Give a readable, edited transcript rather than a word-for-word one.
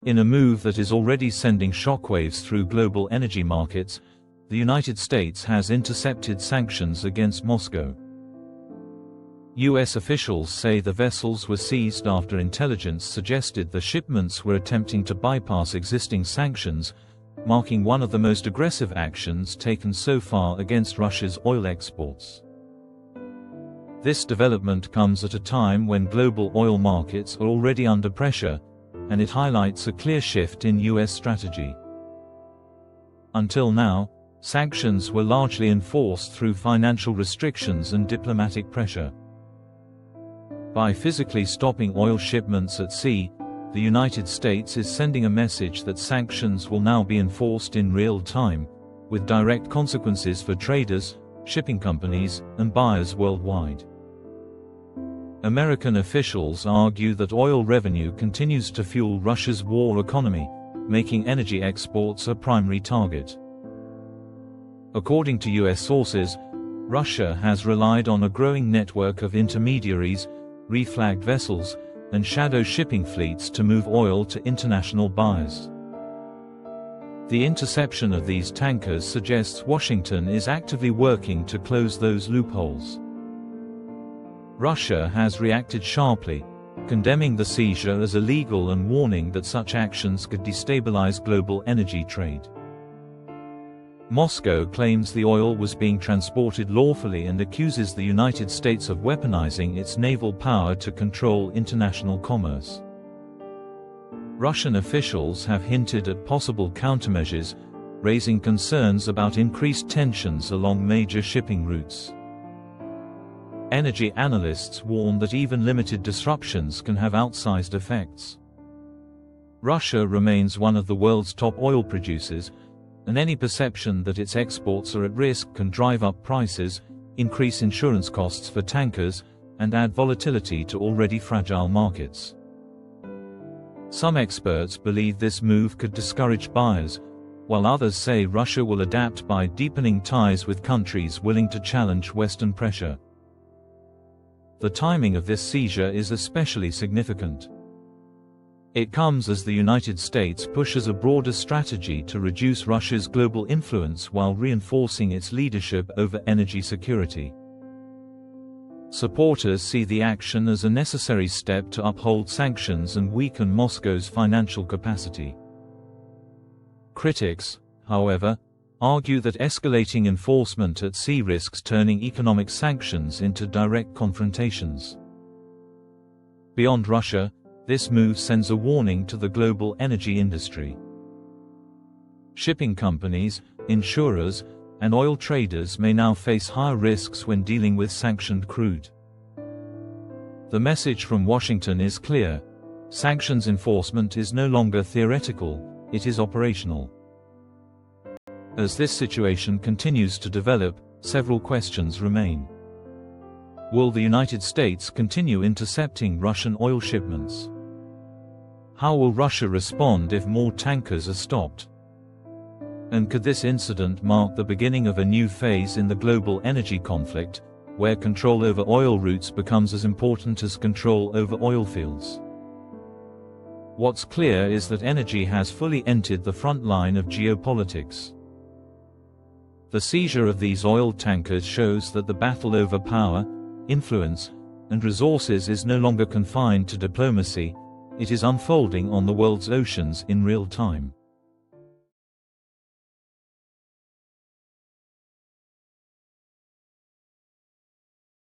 In a move that is already sending shockwaves through global energy markets, the United States has intercepted sanctions against Moscow. U.S. officials say the vessels were seized after intelligence suggested the shipments were attempting to bypass existing sanctions, marking one of the most aggressive actions taken so far against Russia's oil exports. This development comes at a time when global oil markets are already under pressure, and it highlights a clear shift in U.S. strategy. Until now, sanctions were largely enforced through financial restrictions and diplomatic pressure. By physically stopping oil shipments at sea, the United States is sending a message that sanctions will now be enforced in real time, with direct consequences for traders, shipping companies, and buyers worldwide. American officials argue that oil revenue continues to fuel Russia's war economy, making energy exports a primary target. According to U.S. sources, Russia has relied on a growing network of intermediaries, reflagged vessels, and shadow shipping fleets to move oil to international buyers. The interception of these tankers suggests Washington is actively working to close those loopholes. Russia has reacted sharply, condemning the seizure as illegal and warning that such actions could destabilize global energy trade. Moscow claims the oil was being transported lawfully and accuses the United States of weaponizing its naval power to control international commerce. Russian officials have hinted at possible countermeasures, raising concerns about increased tensions along major shipping routes. Energy analysts warn that even limited disruptions can have outsized effects. Russia remains one of the world's top oil producers, and any perception that its exports are at risk can drive up prices, increase insurance costs for tankers, and add volatility to already fragile markets. Some experts believe this move could discourage buyers, while others say Russia will adapt by deepening ties with countries willing to challenge Western pressure. The timing of this seizure is especially significant. It comes as the United States pushes a broader strategy to reduce Russia's global influence while reinforcing its leadership over energy security. Supporters see the action as a necessary step to uphold sanctions and weaken Moscow's financial capacity. Critics, however, argue that escalating enforcement at sea risks turning economic sanctions into direct confrontations. Beyond Russia, this move sends a warning to the global energy industry. Shipping companies, insurers, and oil traders may now face higher risks when dealing with sanctioned crude. The message from Washington is clear: sanctions enforcement is no longer theoretical, it is operational. As this situation continues to develop, several questions remain. Will the United States continue intercepting Russian oil shipments? How will Russia respond if more tankers are stopped? And could this incident mark the beginning of a new phase in the global energy conflict, where control over oil routes becomes as important as control over oil fields? What's clear is that energy has fully entered the front line of geopolitics. The seizure of these oil tankers shows that the battle over power, influence, and resources is no longer confined to diplomacy, it is unfolding on the world's oceans in real time.